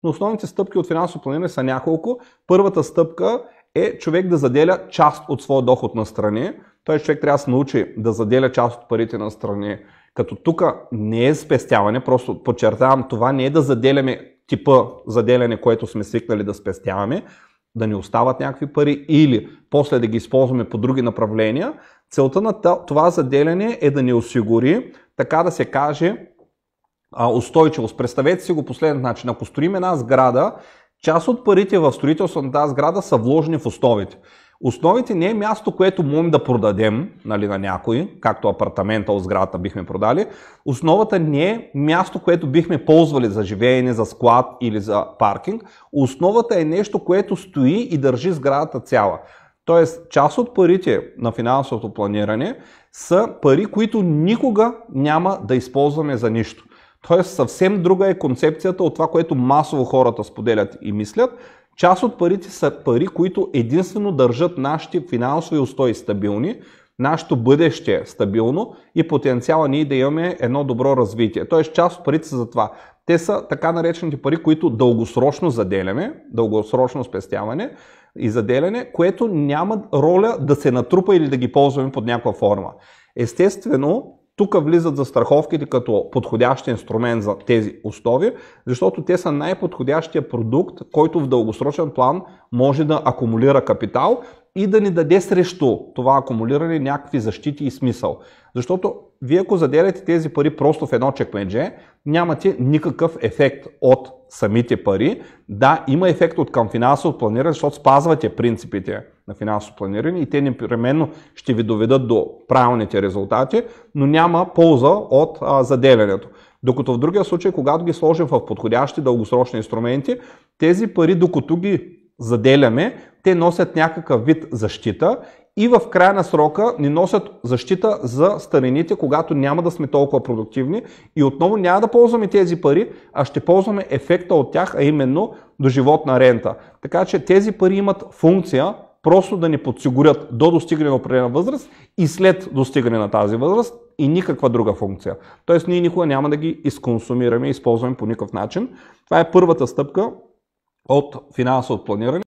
Но основните стъпки от финансово планиране са няколко. Първата стъпка е човек да заделя част от своя доход на страни. Той човек трябва да се научи да заделя част от парите на страни. Като тук не е спестяване, просто подчертавам, това не е да заделяме типа заделяне, което сме свикнали да спестяваме, да ни остават някакви пари или после да ги използваме по други направления. Целта на това заделяне е да ни осигури, така да се каже, устойчивост. Представете си го последния начин. Ако строим една сграда, част от парите в строителството на тази сграда са вложени в основите. Основите не е място, което можем да продадем, нали, на някой, както апартамента от сградата бихме продали. Основата не е място, което бихме ползвали за живеене, за склад или за паркинг. Основата е нещо, което стои и държи сградата цяла. Тоест, част от парите на финансовото планиране са пари, които никога няма да използваме за нищо. Тоест, съвсем друга е концепцията от това, което масово хората споделят и мислят. Част от парите са пари, които единствено държат нашите финансови устои стабилни, нашето бъдеще стабилно и потенциала ние да имаме едно добро развитие. Тоест, част от парите са за това. Те са така наречените пари, които дългосрочно заделяме, дългосрочно спестяване и заделяне, което няма роля да се натрупа или да ги ползваме под някаква форма. Естествено, тук влизат застраховките като подходящ инструмент за тези основи, защото те са най-подходящия продукт, който в дългосрочен план може да акумулира капитал и да ни даде срещу това акумулиране някакви защити и смисъл. Защото вие ако заделяте тези пари просто в едно чекмедже, нямате никакъв ефект от самите пари. Да, има ефект от към финансово планиране, защото спазвате принципите на финансово планиране и те непременно ще ви доведат до правилните резултати, но няма полза от заделянето. Докато в другия случай, когато ги сложим в подходящи дългосрочни инструменти, тези пари, докато ги заделяме, те носят някакъв вид защита и в края на срока ни носят защита за старините, когато няма да сме толкова продуктивни и отново няма да ползваме тези пари, а ще ползваме ефекта от тях, а именно доживотна рента. Така че тези пари имат функция просто да ни подсигурят до достигане на определена възраст и след достигане на тази възраст и никаква друга функция. Тоест ние никога няма да ги изконсумираме и използваме по никакъв начин. Това е първата стъпка от финансово планиране.